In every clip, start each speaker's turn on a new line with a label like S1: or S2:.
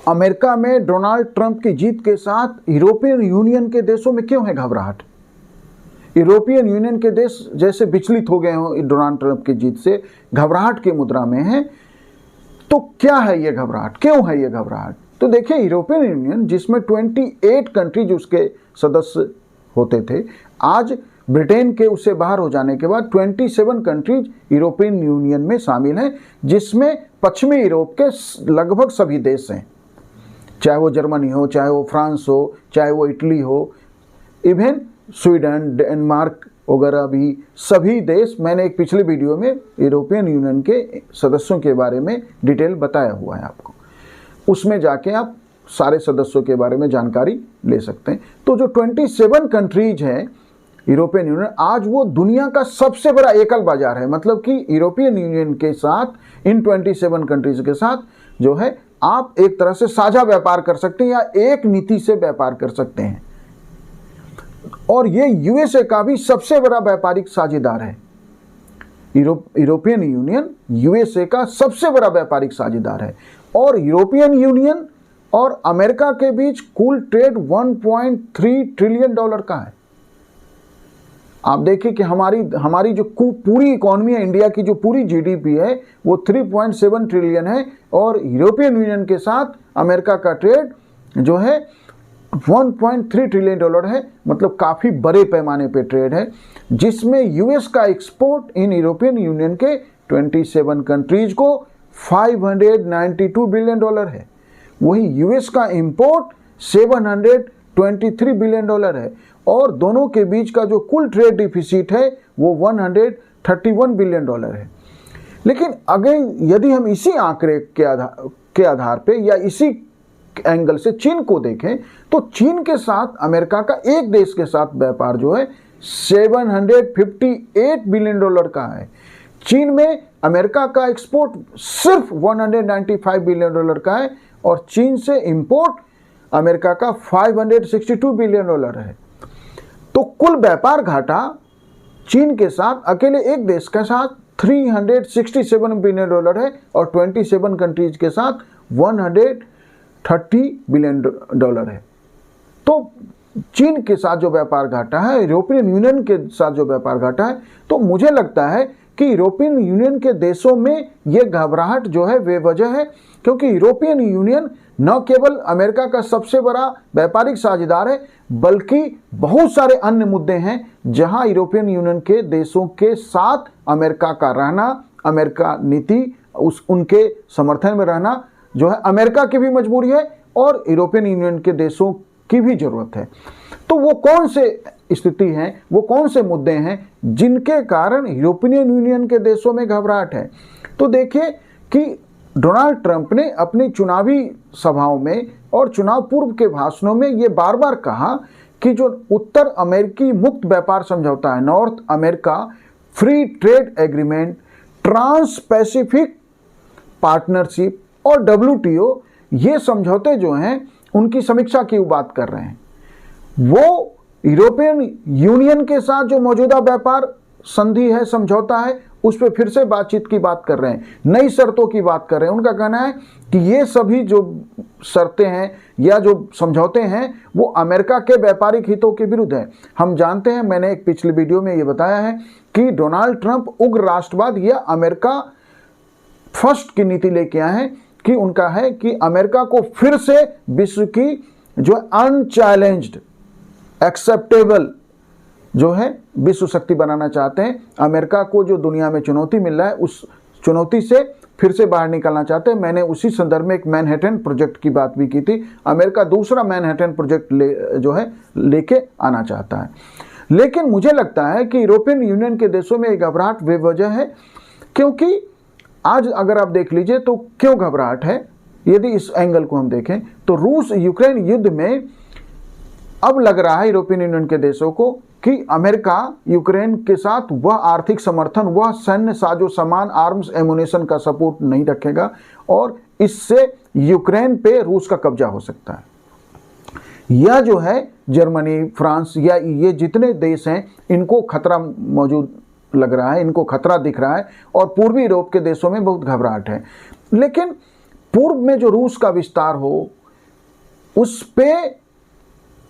S1: America में Donald Trump की जीत के साथ यूरोपियन यूनियन के देशों में क्यों है घबराहट? यूरोपियन यूनियन के देश जैसे विचलित हो गए हों डोनाल्ड ट्रंप की जीत से, घबराहट की मुद्रा में हैं। तो क्या है ये घबराहट, क्यों है ये घबराहट? तो देखिए, यूरोपियन यूनियन जिसमें 28 कंट्रीज उसके सदस्य होते थे, आज ब्रिटेन के उससे बाहर हो जाने के बाद 27 कंट्रीज यूरोपियन यूनियन में शामिल हैं, जिसमें पश्चिमी यूरोप के लगभग सभी देश हैं, चाहे वो जर्मनी हो, चाहे वो फ्रांस हो, चाहे वो इटली हो, इवन स्वीडन, डेनमार्क वगैरह भी सभी देश। मैंने एक पिछले वीडियो में यूरोपियन यूनियन के सदस्यों के बारे में डिटेल बताया हुआ है आपको, उसमें जाके आप सारे सदस्यों के बारे में जानकारी ले सकते हैं। तो जो 27 कंट्रीज हैं यूरोपियन यूनियन, आज वो दुनिया का सबसे बड़ा एकल बाजार है। मतलब कि यूरोपियन यूनियन के साथ, इन 27 कंट्रीज के साथ जो है, आप एक तरह से साझा व्यापार कर सकते हैं या एक नीति से व्यापार कर सकते हैं। और ये यूएसए का भी सबसे बड़ा व्यापारिक साझेदार है। यूरोपियन यूनियन यूएसए का सबसे बड़ा व्यापारिक साझेदार है। और यूरोपियन यूनियन और अमेरिका के बीच कुल ट्रेड 1.3 ट्रिलियन डॉलर का है। आप देखिए कि हमारी जो पूरी इकोनॉमी है, इंडिया की जो पूरी जीडीपी है, वो 3.7 ट्रिलियन है, और यूरोपियन यूनियन के साथ अमेरिका का ट्रेड जो है 1.3 ट्रिलियन डॉलर है। मतलब काफ़ी बड़े पैमाने पे ट्रेड है, जिसमें यूएस का एक्सपोर्ट इन यूरोपियन यूनियन के 27 कंट्रीज को 592 बिलियन डॉलर है। वही यूएस का इंपोर्ट 723 बिलियन डॉलर है, और दोनों के बीच का जो कुल ट्रेड डिफिसिट है वो 131 बिलियन डॉलर है। लेकिन अगर यदि हम इसी आंकड़े के आधार पे या इसी एंगल से चीन को देखें, तो चीन के साथ अमेरिका का एक देश के साथ व्यापार जो है 758 बिलियन डॉलर का है। चीन में अमेरिका का एक्सपोर्ट सिर्फ 195 बिलियन डॉलर का है, और चीन से इंपोर्ट अमेरिका का 562 बिलियन डॉलर है। तो कुल व्यापार घाटा चीन के साथ अकेले एक देश के साथ 367 बिलियन डॉलर है, और 27 कंट्रीज के साथ 130 बिलियन डॉलर है। तो चीन के साथ जो व्यापार घाटा है, यूरोपियन यूनियन के साथ जो व्यापार घाटा है, तो मुझे लगता है कि यूरोपियन यूनियन के देशों में ये घबराहट जो है बेवजह है, क्योंकि यूरोपियन यूनियन न केवल अमेरिका का सबसे बड़ा व्यापारिक साझेदार है, बल्कि बहुत सारे अन्य मुद्दे हैं जहां यूरोपियन यूनियन के देशों के साथ अमेरिका का रहना, अमेरिका नीति उनके समर्थन में रहना जो है अमेरिका की भी मजबूरी है और यूरोपियन यूनियन के देशों की भी जरूरत है। तो वो कौन से स्थिति हैं, वो कौन से मुद्दे हैं जिनके कारण यूरोपियन यूनियन के देशों में घबराहट है? तो देखिए कि डोनाल्ड ट्रंप ने अपनी चुनावी सभाओं में और चुनाव पूर्व के भाषणों में ये बार बार कहा कि जो उत्तर अमेरिकी मुक्त व्यापार समझौता है, North America Free Trade Agreement, Trans Pacific Partnership और WTO, ये समझौते जो हैं उनकी समीक्षा की बात कर रहे हैं। वो यूरोपियन यूनियन के साथ जो मौजूदा व्यापार संधि है, समझौता है, उस पर फिर से बातचीत की बात कर रहे हैं, नई शर्तों की बात कर रहे हैं। उनका कहना है कि ये सभी जो शर्तें हैं या जो समझौते हैं वो अमेरिका के व्यापारिक हितों के विरुद्ध है। हम जानते हैं, मैंने एक पिछले वीडियो में ये बताया है कि डोनाल्ड ट्रंप उग्र राष्ट्रवाद या अमेरिका फर्स्ट की नीति लेके आए हैं, कि उनका है कि अमेरिका को फिर से विश्व की जो अनचैलेंज्ड एक्सेप्टेबल जो है विश्व शक्ति बनाना चाहते हैं। अमेरिका को जो दुनिया में चुनौती मिल रहा है, उस चुनौती से फिर से बाहर निकलना चाहते हैं। मैंने उसी संदर्भ में एक मैनहट्टन प्रोजेक्ट की बात भी की थी। अमेरिका दूसरा मैनहट्टन प्रोजेक्ट लेके आना चाहता है। लेकिन मुझे लगता है कि यूरोपियन यूनियन के देशों में एक घबराहट बेवजह है, क्योंकि आज अगर आप देख लीजिए तो क्यों घबराहट है, यदि इस एंगल को हम देखें तो रूस यूक्रेन युद्ध में अब लग रहा है यूरोपियन यूनियन के देशों को कि अमेरिका यूक्रेन के साथ वह आर्थिक समर्थन, वह सैन्य साजो सामान, आर्म्स एमुनेशन का सपोर्ट नहीं रखेगा, और इससे यूक्रेन पे रूस का कब्जा हो सकता है। यह जो है जर्मनी, फ्रांस या ये जितने देश हैं, इनको खतरा मौजूद लग रहा है, इनको खतरा दिख रहा है, और पूर्वी यूरोप के देशों में बहुत घबराहट है। लेकिन पूर्व में जो रूस का विस्तार हो उस पे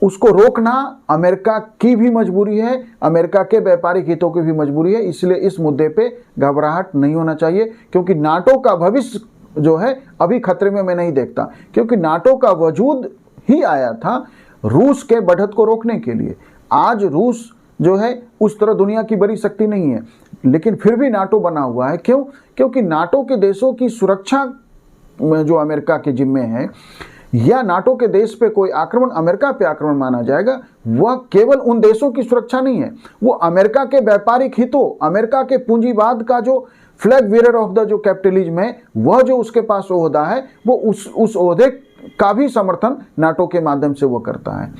S1: उसको रोकना अमेरिका की भी मजबूरी है, अमेरिका के व्यापारिक हितों की भी मजबूरी है। इसलिए इस मुद्दे पे घबराहट नहीं होना चाहिए, क्योंकि नाटो का भविष्य जो है अभी खतरे में मैं नहीं देखता, क्योंकि नाटो का वजूद ही आया था रूस के बढ़त को रोकने के लिए। आज रूस जो है उस तरह दुनिया की बड़ी शक्ति नहीं है, लेकिन फिर भी नाटो बना हुआ है। क्यों? क्योंकि नाटो के देशों की सुरक्षा जो अमेरिका के जिम्मे है, या नाटो के देश पे कोई आक्रमण अमेरिका पे आक्रमण माना जाएगा, वह केवल उन देशों की सुरक्षा नहीं है, वो अमेरिका के व्यापारिक हितों, अमेरिका के पूंजीवाद का जो फ्लैग बीयरर ऑफ द जो कैपिटलिज्म है, वह जो उसके पास ओहदा है, वो उस ओहदे का भी समर्थन नाटो के माध्यम से वो करता है।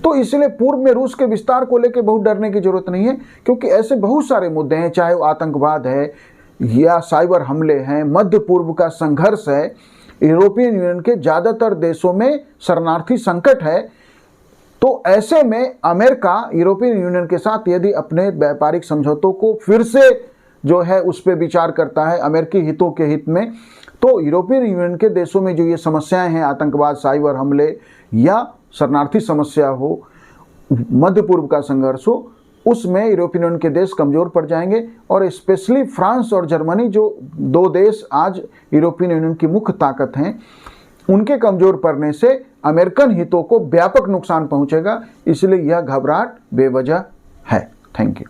S1: तो इसलिए पूर्व में रूस के विस्तार को लेकर बहुत डरने की जरूरत नहीं है, क्योंकि ऐसे बहुत सारे मुद्दे हैं, चाहे वो आतंकवाद है या साइबर हमले हैं, मध्य पूर्व का संघर्ष है, यूरोपियन यूनियन के ज़्यादातर देशों में शरणार्थी संकट है। तो ऐसे में अमेरिका यूरोपियन यूनियन के साथ यदि अपने व्यापारिक समझौतों को फिर से जो है उस पर विचार करता है अमेरिकी हितों के हित में, तो यूरोपियन यूनियन के देशों में जो ये समस्याएं हैं, आतंकवाद, साइबर हमले या शरणार्थी समस्या हो, मध्य पूर्व का संघर्ष हो, उसमें यूरोपियन यूनियन के देश कमज़ोर पड़ जाएंगे। और स्पेशली फ्रांस और जर्मनी, जो दो देश आज यूरोपियन यूनियन की मुख्य ताकत हैं, उनके कमज़ोर पड़ने से अमेरिकन हितों को व्यापक नुकसान पहुंचेगा। इसलिए यह घबराहट बेवजह है। Thank you.